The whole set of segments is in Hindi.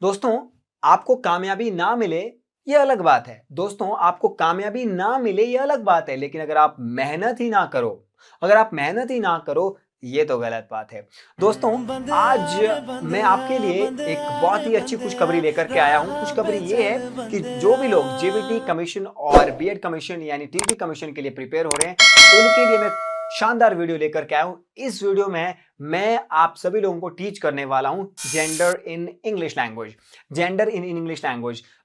दोस्तों, आपको कामयाबी ना मिले ये अलग बात है। दोस्तों, आपको कामयाबी ना मिले ये अलग बात है, लेकिन अगर आप मेहनत ही ना करो, ये तो गलत बात है। दोस्तों, आज मैं आपके लिए एक बहुत ही अच्छी खुशखबरी लेकर के आया हूं। खुशखबरी ये है कि जो भी लोग जेबीटी कमीशन और बीएड कमीशन यानी टीटी कमीशन के लिए प्रिपेयर हो रहे हैं, उनके लिए मैं शानदार वीडियो लेकर के आया हूं। इस वीडियो में मैं आप सभी लोगों को टीच करने वाला हूं जेंडर इन इंग्लिश लैंग्वेज।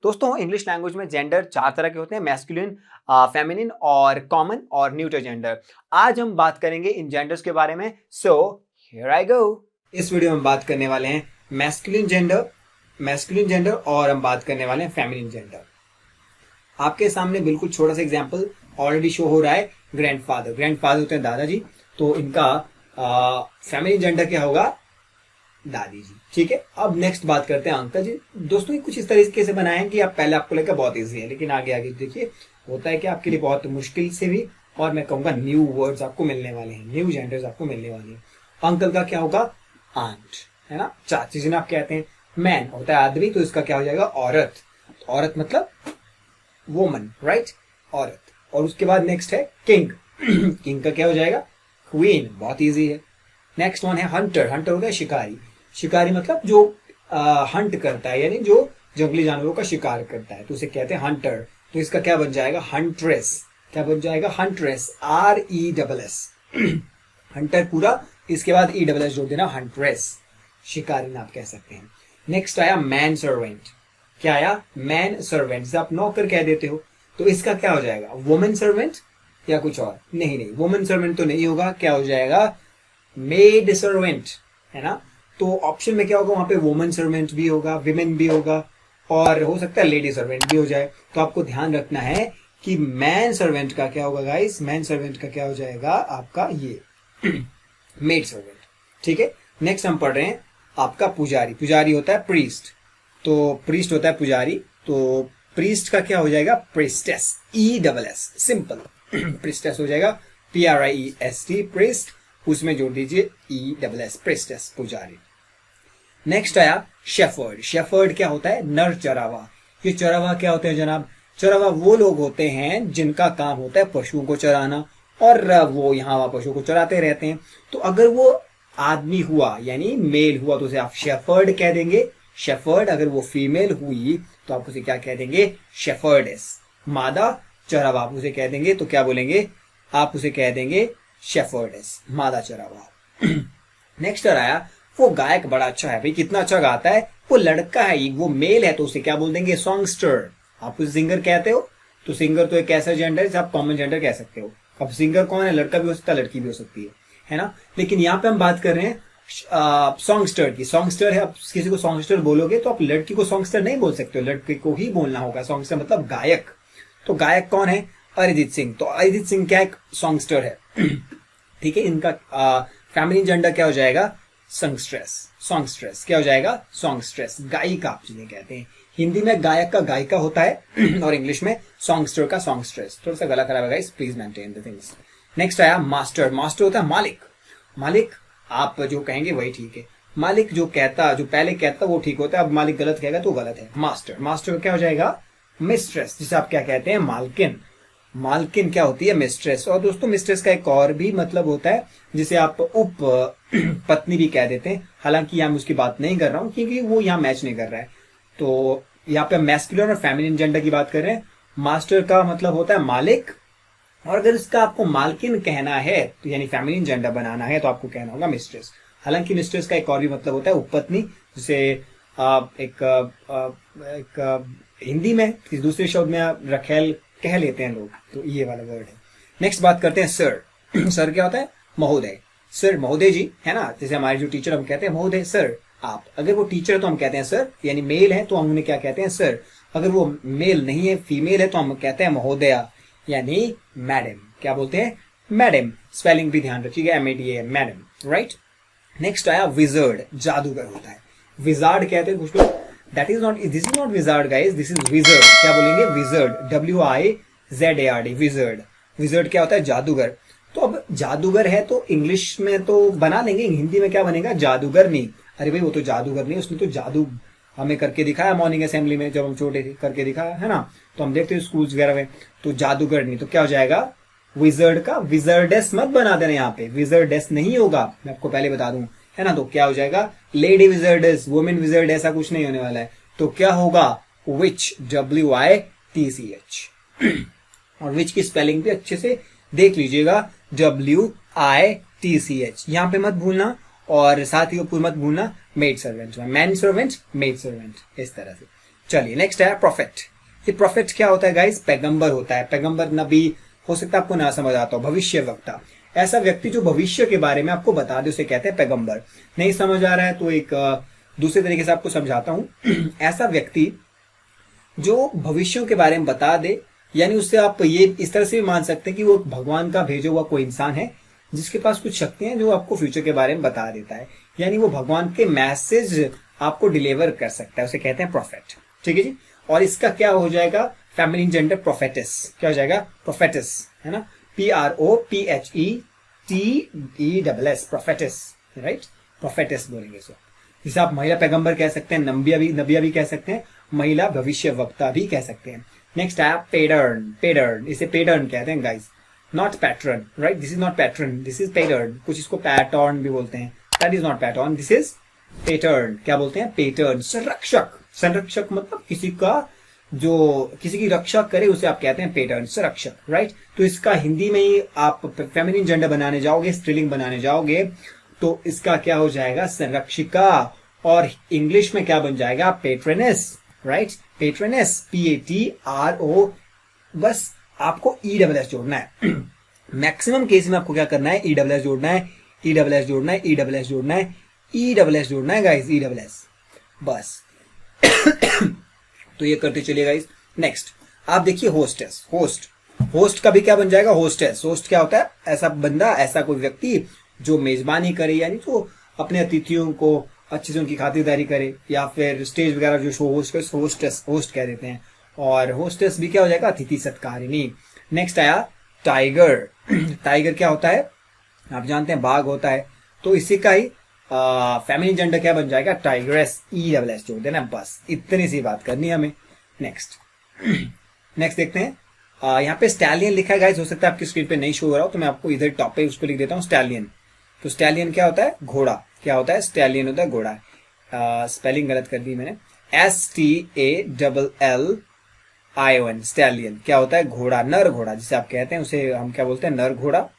दोस्तों, इंग्लिश लैंग्वेज में जेंडर 4 तरह के होते हैं: मैस्कुलिन, फेमिनिन और कॉमन और न्यूटर जेंडर। आज हम बात करेंगे इन जेंडर्स के बारे में। सो हियर आई गो। इस वीडियो में बात करने वाले हैं मैस्कुलिन जेंडर और हम बात करने वाले हैं फेमिनिन जेंडर। आपके सामने बिल्कुल छोटा सा एग्जांपल ऑलरेडी शो हो रहा है। ग्रैंडफादर होते हैं दादाजी, तो इनका फेमिनिन जेंडर क्या होगा? दादी जी। ठीक है, अब नेक्स्ट बात करते हैं अंकल जी। दोस्तों, ये कुछ इस तरीके से बनाए हैं कि आप पहले आपको लगेगा बहुत इजी है, लेकिन आगे आगे देखिए होता है कि आपके लिए बहुत मुश्किल से भी, और मैं कहूंगा न्यू वर्ड्स आपको मिलने वाले हैं, न्यू जेंडर्स आपको मिलने वाले हैं। अंकल का क्या होगा? आंट, है ना। चाची जिन्हें आप कहते हैं। मैन होता है आदमी, तो इसका क्या हो जाएगा? औरत। औरत मतलब वोमन, राइट? औरत। और उसके बाद नेक्स्ट है किंग। किंग का क्या हो जाएगा? क्वीन। बहुत इजी है। नेक्स्ट वन है हंटर। हंटर हो गया शिकारी। शिकारी मतलब जो हंट करता है, यानी जो जंगली जानवरों का शिकार करता है, तो उसे कहते हैं हंटर। तो इसका क्या बन जाएगा? हंट्रेस। क्या बन जाएगा? हंट्रेस। RESS। हंटर पूरा, इसके बाद ESS जोड़ देना, हंट्रेस। शिकारी ना आप कह सकते हैं। नेक्स्ट आया मैन सर्वेंट। क्या आया? Man servant. जैसे आप नौकर कह देते हो, तो इसका क्या हो जाएगा? वुमेन सर्वेंट या कुछ और? नहीं, वुमेन सर्वेंट तो नहीं होगा। क्या हो जाएगा? मेड सर्वेंट, है ना। तो ऑप्शन में क्या होगा? वहां पे वुमेन सर्वेंट भी होगा, विमेन भी होगा, और हो सकता है लेडी सर्वेंट भी हो जाए। तो आपको ध्यान रखना है कि मैन सर्वेंट का क्या होगा गाइस? मैन सर्वेंट का क्या हो जाएगा आपका? ये मेड सर्वेंट। ठीक है, नेक्स्ट हम पढ़ रहे हैं आपका पुजारी। पुजारी होता है प्रीस्ट, तो प्रीस्ट होता है पुजारी, तो प्रीस्ट का क्या हो जाएगा? प्रीस्टेस। ESS, simple. प्रीस्टेस हो जाएगा PRIEST, प्रीस्ट, उसमें जोड़ दीजिए ESS, प्रीस्टेस, पुजारी। नेक्स्ट आया शेफर्ड। शेफर्ड क्या होता है? नर चरावा। ये चरावा क्या होते हैं जनाब? चरावा वो लोग होते हैं जिनका काम होता है पशुओं को चराना, और वो यहाँ वहां पशुओं को चराते रहते हैं। तो अगर वो आदमी हुआ यानी मेल हुआ तो उसे आप शेफर्ड कह देंगे। शेफर्ड। अगर वो फीमेल हुई तो आप उसे क्या कह देंगे? शेफर्डेस। मादा चरावा आप उसे कह देंगे, तो क्या बोलेंगे? आप उसे कह देंगे शेफर्डेस, मादा चरावा। नेक्स्ट आया वो गायक बड़ा अच्छा है। भाई कितना अच्छा गाता है, वो लड़का है, वो मेल है, तो उसे क्या बोल देंगे? सॉन्गस्टर। आप उसे सिंगर कहते हो, तो सिंगर तो एक ऐसा जेंडर है जिसे आप कॉमन जेंडर कह सकते हो। अब सिंगर कौन है? लड़का भी हो सकता है, लड़की भी हो सकती है ना। लेकिन यहाँ पे हम बात कर रहे हैं सॉन्गस्टर की। सॉन्गस्टर है, आप किसी को सॉन्गस्टर बोलोगे तो आप लड़की को सॉन्गस्टर नहीं बोल सकते हो, लड़के को ही बोलना होगा। सॉन्गस्टर मतलब गायक। तो गायक कौन है? अरिजीत सिंह। तो अरिजीत सिंह क्या एक सॉन्गस्टर है। ठीक है, इनका फेमिनिन जेंडर क्या हो जाएगा? सॉन्गस्ट्रेस। क्या हो जाएगा? सॉन्गस्ट्रेस। गायिका आप जिन्हें कहते हैं। हिंदी में गायक का गायिका होता है और इंग्लिश में सॉन्गस्टर का सॉन्गस्ट्रेस। थोड़ा सा गला खराब है guys, please maintain the things. Next आया मास्टर। मास्टर होता है मालिक। मालिक आप जो कहेंगे वही ठीक है। मालिक जो पहले कहता वो ठीक होता है, अब मालिक गलत कहेगा तो गलत है। मास्टर क्या हो जाएगा? मिस्ट्रेस, जिसे आप क्या कहते हैं? मालकिन। मालकिन क्या होती है? मिस्ट्रेस। और दोस्तों, मिस्ट्रेस का एक और भी मतलब होता है जिसे आप उप पत्नी भी कह देते हैं। हालांकि यहाँ मैं उसकी बात नहीं कर रहा हूं क्योंकि वो यहाँ मैच नहीं कर रहा है। तो यहाँ पे मैस्कुलिन और फेमिनिन जेंडर की बात कर रहे हैं। मास्टर का मतलब होता है मालिक, और अगर इसका आपको मालकिन कहना है तो यानी फेमिनिन जेंडर बनाना है तो आपको कहना होगा मिस्ट्रेस। हालांकि मिस्ट्रेस का एक और भी मतलब होता है उपपत्नी, जिसे एक हिंदी में किसी दूसरे शब्द में रखेल कह लेते हैं लोग, तो ये वाला वर्ड है। नेक्स्ट बात करते हैं सर। सर क्या होता है? महोदय। सर, महोदय जी, है ना। जैसे हमारे जो टीचर हम कहते हैं महोदय सर। आप अगर वो टीचर है तो हम कहते हैं सर, यानी मेल है तो हम उन्हें क्या कहते हैं? सर। अगर वो मेल नहीं है, फीमेल है, तो हम कहते हैं महोदया यानी मैडम। क्या बोलते हैं? मैडम। स्पेलिंग भी ध्यान रखिएगा, MADA, मैडम, राइट। नेक्स्ट आया विजर्ड। जादूगर होता है। विजार्ड कहते हैं कुछ लोग। This is not wizard guys, this is wizard. क्या बोलेंगे? विजर्ड। WIZARD, wizard. विजर्ड क्या होता है? जादूगर। तो अब जादूगर है तो इंग्लिश में तो बना लेंगे, हिंदी में क्या बनेगा? जादूगर नहीं। अरे भाई वो तो जादूगर नहीं, उसने तो जादू हमें करके दिखाया मॉर्निंग असेंबली में, जब हम छोटे थे करके दिखाया है ना, तो हम देखते हैं स्कूल्स वगैरह में। तो जादूगर नहीं तो क्या हो जाएगा, विजर्ड का विजर्डेस मत बना देना, यहाँ पे विजर्डेस नहीं होगा, मैं आपको पहले बता दूं, है ना। तो क्या हो जाएगा, लेडी विजर्डेस, वुमेन विजर्ड, ऐसा कुछ नहीं होने वाला है। तो क्या होगा, विच, WITCH। और विच की स्पेलिंग भी अच्छे से देख लीजिएगा, WITCH, यहां पे मत भूलना। और साथ ही ऊपर मत भूलना maid servant, man servant, maid servant, इस तरह से। चलिए नेक्स्ट है प्रोफेट। ये प्रोफेट क्या होता है गाइस, पैगंबर होता है। पैगंबर नबी, हो सकता है आपको ना समझ आता हो, भविष्यवक्ता, ऐसा व्यक्ति जो भविष्य के बारे में आपको बता दे उसे कहते हैं पैगंबर। नहीं समझ आ रहा है तो एक दूसरे तरीके से आपको समझाता हूं। ऐसा व्यक्ति जो भविष्यों के बारे में बता दे, यानी उससे आप ये इस तरह से भी मान सकते हैं कि वो भगवान का भेजा हुआ कोई इंसान है जिसके पास कुछ शक्तियां जो आपको फ्यूचर के बारे में बता देता है, यानी वो भगवान के मैसेज आपको डिलीवर कर सकता है, उसे कहते हैं प्रोफेट। ठीक है जी। और इसका क्या हो जाएगा, फेमिनिन जेंडर प्रोफेटिस, क्या हो जाएगा, प्रोफेटिस, है ना, PROPHETES, प्रोफेटिस, राइट, प्रोफेटिस बोलेंगे इसको। जिसे आप महिला पैगंबर कह सकते हैं, नबिया भी कह सकते हैं, महिला भविष्य वक्ता भी कह सकते हैं। नेक्स्ट है पेडर्न। पेडर्न, इसे पेडर्न कहते हैं guys, not pattern, right, this is not pattern, this is pattern. कुछ इसको पैटर्न भी बोलते हैं, that is not pattern, this is pattern. क्या बोलते हैं, पेटर्न। संरक्षक, संरक्षक मतलब किसी का जो किसी की रक्षा करे उसे आप कहते हैं पेटर्न, संरक्षक, राइट। तो इसका हिंदी में ही आप फेमिनिन जेंडर बनाने जाओगे, स्त्रीलिंग बनाने जाओगे, तो इसका क्या हो जाएगा, संरक्षिका। और इंग्लिश में क्या बन जाएगा, पेट्रेनेस, राइट, पेट्रेनेस, PATRO। बस आपको ESS जोड़ना है। मैक्सिमम केस में आपको क्या करना है, ESS जोड़ना है, ESS जोड़ना है, ESS जोड़ना है, ESS जोड़ना है गाइस, ESS, बस। तो ये करते चलिए गाइस। नेक्स्ट आप देखिए होस्टेस। होस्ट का भी क्या बन जाएगा, होस्टेस। होस्ट क्या होता है, ऐसा बंदा, ऐसा कोई व्यक्ति जो मेजबानी करे, यानी जो अपने अतिथियों को अच्छे से उनकी खातिरदारी करे, या फिर स्टेज वगैरह जो शो होस्ट, होस्टेस, होस्ट कह देते हैं। और होस्टेस भी क्या हो जाएगा, अतिथि सत्कारिणी। नेक्स्ट आया टाइगर। टाइगर क्या होता है, आप जानते हैं बाघ होता है, तो इसी का ही फेमिनिन जेंडर क्या बन जाएगा, टाइग्रेस, ESS जोड़ देना, बस इतनी सी बात करनी है हमें। नेक्स्ट देखते हैं, यहाँ पे स्टैलियन लिखा है गाइस, हो सकता है आपकी स्क्रीन पे नहीं शो हो रहा हो, तो मैं आपको इधर टॉप पे उसको लिख देता हूँ, स्टैलियन। तो स्टैलियन क्या होता है, घोड़ा। क्या होता है, स्टैलियन होता है घोड़ा। स्पेलिंग गलत कर दी मैंने, STALLION, स्टैलियन क्या होता है, घोड़ा, नर घोड़ा जिसे आप कहते हैं, उसे हम क्या बोलते हैं, नर घोड़ा।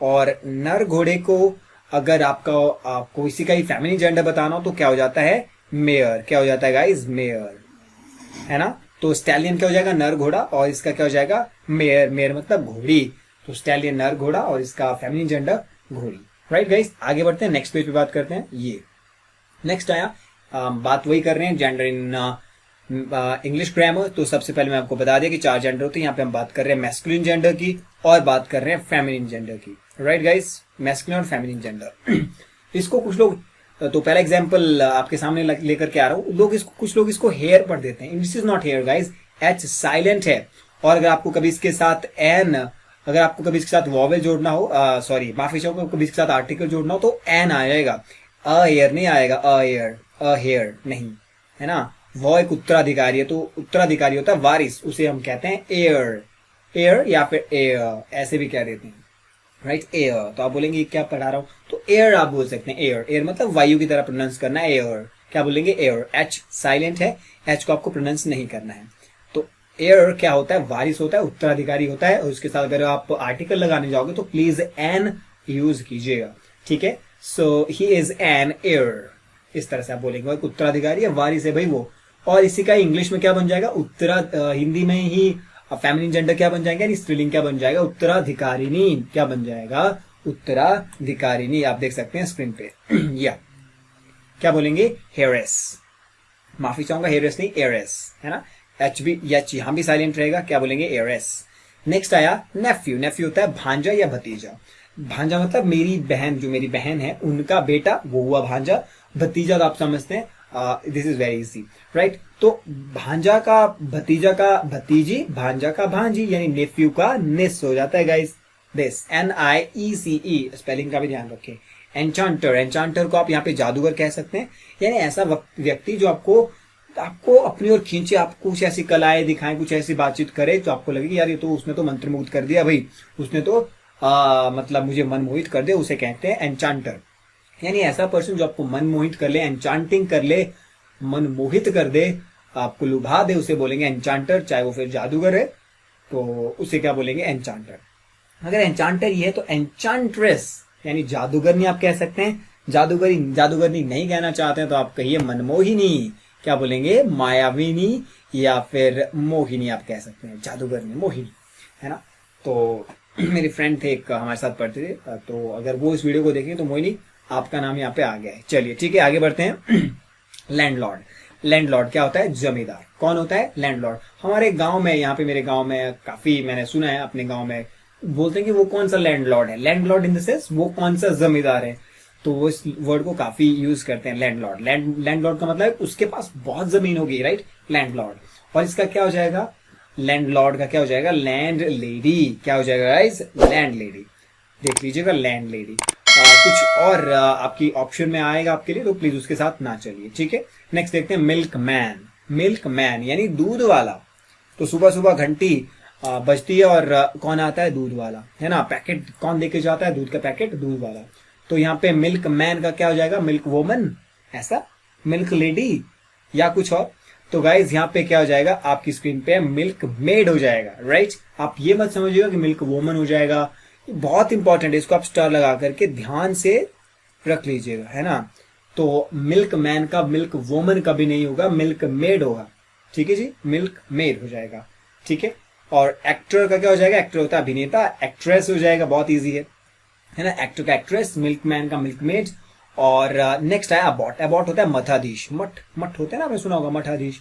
और नर घोड़े को अगर आपको इसी का ही फेमिनिन जेंडर बताना हो तो क्या हो जाता है, मेयर। क्या हो जाता है गाइस, मेयर, है ना। तो स्टैलियन क्या हो जाएगा, नर घोड़ा, और इसका क्या हो जाएगा, मेयर। मेयर मतलब घोड़ी। तो स्टैलियन नर घोड़ा और इसका फेमिनिन जेंडर घोड़ी, राइट गाइस। आगे बढ़ते हैं, नेक्स्ट पेज पे बात करते हैं। ये नेक्स्ट आया, बात वही कर रहे हैं, जेंडर इन इंग्लिश ग्रामर। तो सबसे पहले मैं आपको बता दिया कि 4 जेंडर होते हैं। यहाँ पे हम बात कर रहे हैं मैस्कुलिन जेंडर की और बात कर रहे हैं फेमिनिन जेंडर की, राइट गाइस, मैस्कुलिन और फेमिनिन जेंडर। इसको कुछ लोग, तो पहला एग्जांपल आपके सामने लेकर के आ रहा हूँ, कुछ लोग इसको हेयर पढ़ देते हैं। This is not here guys, H silent है। और अगर आपको कभी इसके साथ अगर आपको कभी इसके साथ वॉवेल जोड़ना हो, सॉरी माफी चाहूंगा, कभी इसके साथ आर्टिकल जोड़ना हो तो एन आ जाएगा, एयर नहीं आएगा, हेयर नहीं, है ना। वो एक उत्तराधिकारी है, तो उत्तराधिकारी होता है वारिस, उसे हम कहते हैं एयर या फिर एयर, ऐसे भी कह देते हैं, राइट, एयर। तो आप बोलेंगे क्या पढ़ा रहा हूं, तो एयर आप बोल सकते हैं, एयर मतलब वायु की तरह प्रोनाउंस करना है, एयर। क्या बोलेंगे, एयर। H साइलेंट है, H को आपको प्रोनाउंस नहीं करना है। तो एयर क्या होता है, वारिस होता है, उत्तराधिकारी होता है। और उसके साथ अगर आप आर्टिकल लगाने जाओगे तो प्लीज एन यूज कीजिएगा, ठीक है। सो ही इज एन एयर, इस तरह से आप बोलेंगे। एक उत्तराधिकारी है, वारिस है भाई वो। और इसी का इंग्लिश में क्या बन जाएगा, हिंदी में ही फेमिनिन जेंडर क्या बन जाएगा, स्त्रीलिंग क्या बन जाएगा, उत्तराधिकारिणी। क्या बन जाएगा, उत्तराधिकारिणी। आप देख सकते हैं स्क्रीन पे। या क्या बोलेंगे, हेयरेस, माफी चाहूंगा, हेयरेस नहीं, एयरेस, है ना। H भी यहां भी साइलेंट रहेगा, क्या बोलेंगे, एयरेस। नेक्स्ट आया नेफ्यू। नेफ्यू होता है भांजा या भतीजा। भांजा मतलब मेरी बहन, जो मेरी बहन है उनका बेटा, वो हुआ भांजा। भतीजा तो आप समझते हैं, this is very easy, right. तो भांजा का भतीजा का भतीजी, भांजा का भांजी, यानी नेफ्यू का निस हो जाता है गाइस, दिस, NIECE। स्पेलिंग का भी ध्यान रखें। एन्चांटर, एन्चांटर को आप यहाँ पे जादूगर कह सकते हैं, यानी ऐसा व्यक्ति जो आपको आपको अपनी ओर खींचे, आपको कुछ ऐसी कलाएं दिखाएं, कुछ ऐसी बातचीत करे तो आपको लगे कि यार ये तो उसने तो मंत्रमुग्ध कर दिया भाई, उसने तो मतलब मुझे मनमोहित कर दिया, उसे कहते हैं एन्चांटर। यानी ऐसा पर्सन जो आपको मनमोहित कर ले, एन्चांटिंग कर ले, मनमोहित कर दे, आपको लुभा दे, उसे बोलेंगे एन्चांटर। चाहे वो फिर जादूगर है तो उसे क्या बोलेंगे, एन्चांटर। अगर एन्चांटर ये है तो एन्चांट्रेस यानी जादूगरनी आप कह सकते हैं। जादूगरनी नहीं कहना चाहते हैं तो आप कहिए मनमोहिनी, क्या बोलेंगे, मायाविनी या फिर मोहिनी आप कह सकते हैं, जादूगरनी, मोहिनी, है ना। तो मेरे फ्रेंड थे एक, हमारे साथ पढ़ते थे, तो अगर वो इस वीडियो को देखें तो मोहिनी आपका नाम यहाँ पे आ गया है। चलिए ठीक है, आगे बढ़ते हैं। लैंडलॉर्ड। लैंडलॉर्ड क्या होता है, जमींदार। कौन होता है, लैंडलॉर्ड। हमारे गांव में, यहाँ पे मेरे गांव में काफी मैंने सुना है, अपने गांव में बोलते हैं कि वो कौन सा लैंडलॉर्ड है, लैंडलॉर्ड इन द सेंस वो कौन सा जमींदार है, तो वो इस वर्ड को काफी यूज करते हैं, लैंडलॉर्ड। लैंडलॉर्ड का मतलब उसके पास बहुत जमीन होगी, राइट, लैंडलॉर्ड। और इसका क्या हो जाएगा, लैंडलॉर्ड का क्या हो जाएगा, लैंड लेडी। क्या हो जाएगा गाइस, लैंड लेडी। देख लीजिएगा, लैंड लेडी। कुछ और आपकी ऑप्शन में आएगा आपके लिए, तो प्लीज उसके साथ ना चलिए, ठीक है। नेक्स्ट देखते हैं मिल्क मैन। मिल्क मैन यानी दूध वाला। तो सुबह सुबह घंटी बजती है और कौन आता है, दूध वाला, है ना। पैकेट कौन देके जाता है, दूध का पैकेट, दूध वाला। तो यहाँ पे मिल्क मैन का क्या हो जाएगा, मिल्क वोमन, ऐसा, मिल्क लेडी या कुछ और। तो गाइज यहाँ पे क्या हो जाएगा, आपकी स्क्रीन पे मिल्क मेड हो जाएगा, राइट। आप ये मत समझिएगा कि मिल्क वोमन हो जाएगा, बहुत इंपॉर्टेंट है, इसको आप स्टार लगा करके ध्यान से रख लीजिएगा, है ना। तो मिल्क मैन का मिल्क वोमन कभी नहीं होगा, मिल्क मेड होगा, ठीक है जी, मिल्क मेड हो जाएगा, ठीक है। और एक्टर का क्या हो जाएगा, एक्टर होता है अभिनेता, एक्ट्रेस हो जाएगा, बहुत इजी है ना। एक्टर का एक्ट्रेस, मिल्क मैन का मिल्क मेड। और नेक्स्ट है अबॉट। अबॉट होता है मठाधीश, मठ होता है ना, आपने सुना होगा मठाधीश,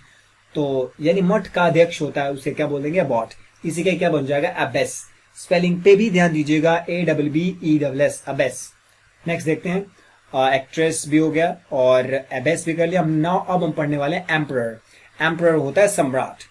तो यानी मठ का अध्यक्ष होता है, उसे क्या बोल देंगे, अबॉट। इसी का क्या बन जाएगा, अबेस। स्पेलिंग पे भी ध्यान दीजिएगा, ABBESS, अबेस। नेक्स्ट देखते हैं, एक्ट्रेस भी हो गया और अबेस भी कर लिया। अब हम पढ़ने वाले हैं एम्परर। एम्परर होता है सम्राट।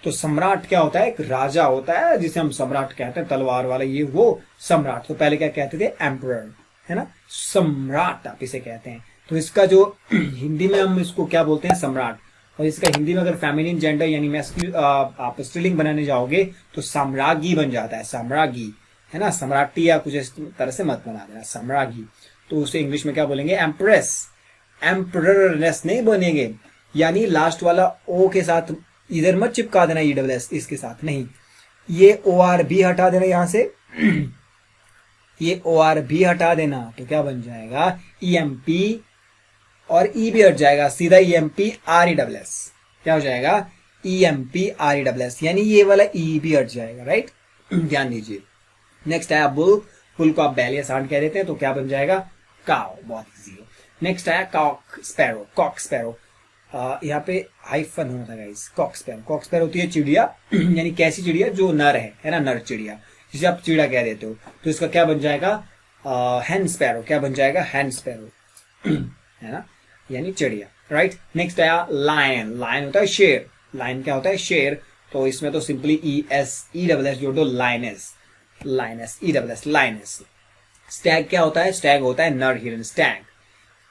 तो सम्राट क्या होता है, एक राजा होता है जिसे हम सम्राट कहते हैं, तलवार वाला, ये वो सम्राट। तो पहले क्या कहते थे, एम्परर, है ना, सम्राट आप इसे कहते हैं। तो इसका जो हिंदी में हम इसको क्या बोलते हैं, सम्राट। और इसका हिंदी में अगर फेमिनिन जेंडर यानी मैस्कुलिन आप स्त्रीलिंग बनाने जाओगे तो साम्राज्ञी बन जाता है, साम्राज्ञी, है ना। सम्राटी या कुछ इस तरह से मत बना देना, साम्राज्ञी। तो उसे इंग्लिश में क्या बोलेंगे, एम्प्रेस। एम्पररनेस नहीं बनेंगे, यानी लास्ट वाला ओ के साथ इधर मत चिपका देना, ESS इसके साथ नहीं, ये OR भी हटा देना यहां से, ये OR भी हटा देना, तो क्या बन जाएगा, EMP, और E भी हट जाएगा, सीधा EMPRESS। क्या हो जाएगा, EMPRESS, यानी ये वाला E भी हट जाएगा, राइट, ध्यान दीजिए। नेक्स्ट है बुल। बुल को आप बैल या सांड कह देते हैं, तो क्या बन जाएगा, काउ, बहुत इजी है। नेक्स्ट है कॉक स्पैरो। कॉक स्पैरो यहाँ पे हाइफन होता है guys, cock sparrow. Cock sparrow होती है चिड़िया, यानी कैसी चिड़िया, जो नर है ना, नर चिड़िया, जिसे आप चिड़ा कह देते हो। तो इसका क्या बन जाएगा, हैन स्पैरो। क्या बन जाएगा, हैन स्पैरो, है ना, यानी चिड़िया, राइट। नेक्स्ट आया लायन। लायन होता है शेर। लायन क्या होता है, शेर। तो इसमें तो सिंपली ESS जोड़ दो, लाइनेस, लाइनेस, ESS, लाइनेस। स्टैग क्या होता है, स्टैग होता है नर हिरन, स्टैग।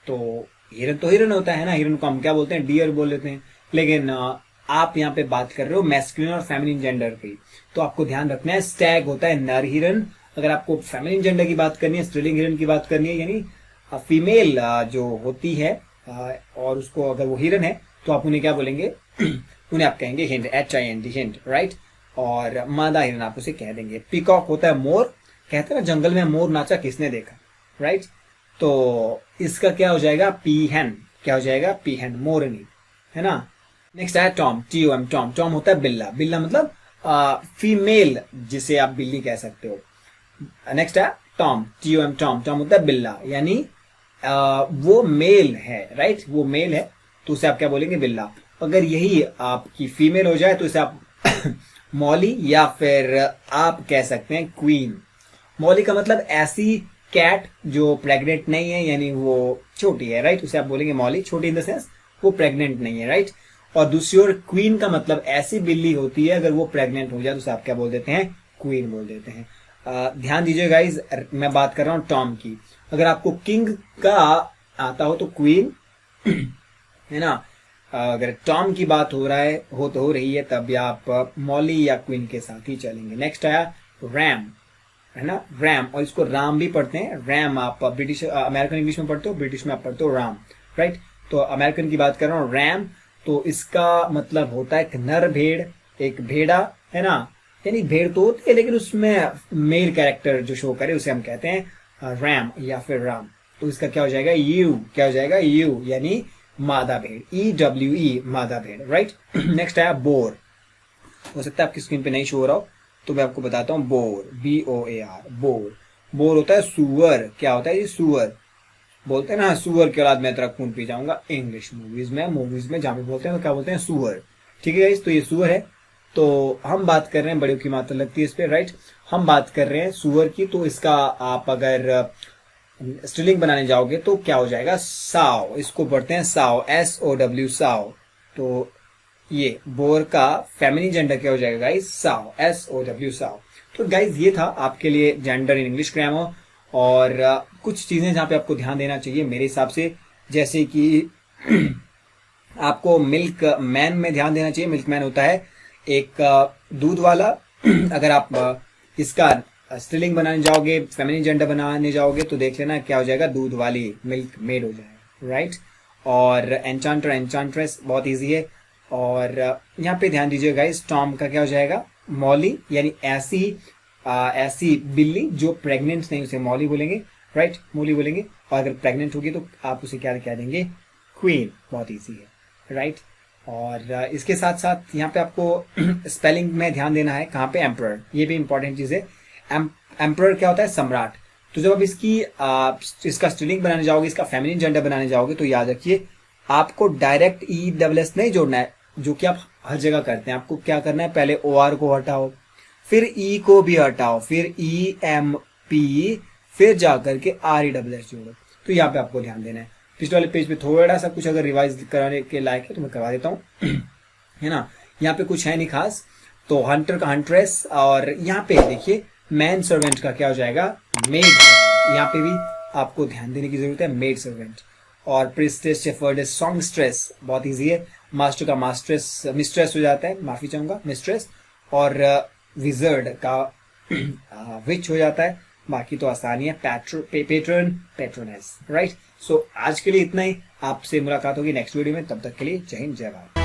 तो हिरन तो हिरन होता है ना, हिरन को हम क्या बोलते हैं, डियर बोल लेते हैं। लेकिन आप यहाँ पे बात कर रहे हो मैस्कुलिन और फेमिनिन जेंडर की, तो आपको ध्यान रखना है, स्टैग होता है नर हिरन। अगर आपको फेमिनिन जेंडर की बात करनी है, स्त्रीलिंग हिरन की बात करनी है, यानी फीमेल जो होती है और उसको अगर वो हिरन है तो आप उन्हें क्या बोलेंगे, उन्हें आप कहेंगे हिंड, HIND, हिंड, राइट। और मादा हिरन आप उसे कह देंगे। पीकॉक होता है मोर। कहते हैं ना, जंगल में मोर नाचा किसने देखा, राइट। तो इसका क्या हो जाएगा, पीहन। क्या हो जाएगा, पीहन, मोरनी, है ना। नेक्स्ट है टॉम, TOM, टॉम। टॉम होता है बिल्ला। बिल्ला मतलब फीमेल, जिसे आप बिल्ली कह सकते हो। नेक्स्ट है टॉम, TOM, टॉम। टॉम होता है बिल्ला, यानी वो मेल है, राइट, वो मेल है, तो उसे आप क्या बोलेंगे, बिल्ला। अगर यही आपकी फीमेल हो जाए तो इसे आप मॉली या फिर आप कह सकते हैं क्वीन। मॉली का मतलब ऐसी कैट जो प्रेग्नेंट नहीं है, यानी वो छोटी है, राइट, उसे आप बोलेंगे मॉली। छोटी इन द सेंस वो प्रेग्नेंट नहीं है, राइट। और दूसरी ओर क्वीन का मतलब ऐसी बिल्ली होती है, अगर वो प्रेग्नेंट हो जाए तो उसे आप क्या बोल देते हैं, क्वीन बोल देते हैं। ध्यान दीजिए गाइज, मैं बात कर रहा हूं टॉम की। अगर आपको किंग का आता हो तो क्वीन, है ना, अगर टॉम की बात हो रही है तब आप मॉली या क्वीन के साथ ही चलेंगे। नेक्स्ट आया रैम, है ना, रैम, और इसको राम भी पढ़ते हैं। रैम आप ब्रिटिश अमेरिकन इंग्लिश में पढ़ते हो, ब्रिटिश में आप पढ़ते हो राम, राइट। तो अमेरिकन की बात कर रहा हूँ, रैम, तो इसका मतलब होता है एक नर भेड़, एक भेड़ा, है ना, यानी भेड़ तो होती है लेकिन उसमें मेल कैरेक्टर जो शो करे उसे हम कहते हैं रैम या फिर राम। तो इसका क्या हो जाएगा, यू, क्या हो जाएगा, यू, यानी मादा भेड़, EWE, मादा भेड़, राइट। नेक्स्ट आया बोर, हो सकता है आपकी स्क्रीन पे नहीं शो हो रहा हो तो मैं आपको बताता हूँ, बोर, BOAR, बोर। बोर होता है सुअर, क्या होता है ये, सुअर, बोलते हैं ना सुअर के औलाद मैं तेरा खून पी जाऊंगा, इंग्लिश मूवीज में जहां भी बोलते हैं तो क्या बोलते हैं, सुअर, ठीक है गाइस। तो ये सुअर है। तो हम बात कर रहे हैं, बड़ियों की मात्रा लगती है इस पे, राइट। हम बात कर रहे हैं सुअर की, तो इसका आप अगर स्त्रीलिंग बनाने जाओगे तो क्या हो जाएगा, साव, इसको पढ़ते हैं साव, SOW, साव। तो ये बोर का फेमिनिन जेंडर क्या हो जाएगा गाइस, साव, SOW, साव। तो गाइस ये था आपके लिए जेंडर इन इंग्लिश ग्रामर, और कुछ चीजें जहां पे आपको ध्यान देना चाहिए मेरे हिसाब से, जैसे कि आपको मिल्क मैन में ध्यान देना चाहिए। मिल्क मैन होता है एक दूध वाला। अगर आप इसका स्त्रीलिंग बनाने जाओगे, फेमिनिन जेंडर बनाने जाओगे तो देख लेना क्या हो जाएगा, दूध वाली, मिल्क मेड हो जाएगा, राइट। और एन्चांटर, एन्चांट्रेस, बहुत इजी है। और यहाँ पे ध्यान दीजिएगा गाइस, टॉम का क्या हो जाएगा, मॉली, यानी ऐसी बिल्ली जो प्रेग्नेंट नहीं उसे मॉली बोलेंगे, राइट, मोली बोलेंगे। और अगर प्रेग्नेंट होगी तो आप उसे क्या कह देंगे, क्वीन, बहुत इजी है, राइट। और इसके साथ साथ यहाँ पे आपको स्पेलिंग में ध्यान देना है, कहाँ पे, एम्परर, ये भी इंपॉर्टेंट चीज है। एम्परर क्या होता है, सम्राट। तो जब आप इसका स्त्रीलिंग बनाने जाओगे, इसका फेमिनिन जेंडर बनाने जाओगे तो याद रखिए आपको डायरेक्ट ESS नहीं जोड़ना है, जो कि आप हर जगह करते हैं। आपको क्या करना है, पहले OR को हटाओ, फिर E को भी हटाओ, फिर EMP, फिर जाकर के RESS जोड़ो। तो यहाँ पे आपको ध्यान देना है। पिछले वाले पेज पे थोड़ा सा कुछ अगर रिवाइज कराने के लायक है तो मैं करवा देता हूँ, है ना। यहाँ पे कुछ है नहीं खास। तो हंटर का हंट्रेस, और यहाँ पे देखिए मैन सर्वेंट का क्या हो जाएगा, मेड। यहाँ पे भी आपको ध्यान देने की जरूरत है, मेड सर्वेंट। और प्रिस्टेस, शेफर्डेस, सॉन्गस्ट्रेस, बहुत इजी है। मास्टर का मास्ट्रेस, मिस्ट्रेस हो जाता है, माफी चाहूंगा, मिस्ट्रेस। और विजर्ड का विच हो जाता है। बाकी तो आसानी है, पेट्रन, पेट्रोनेस, राइट। सो आज के लिए इतना ही। आपसे मुलाकात होगी नेक्स्ट वीडियो में, तब तक के लिए जय हिंद, जय भारत।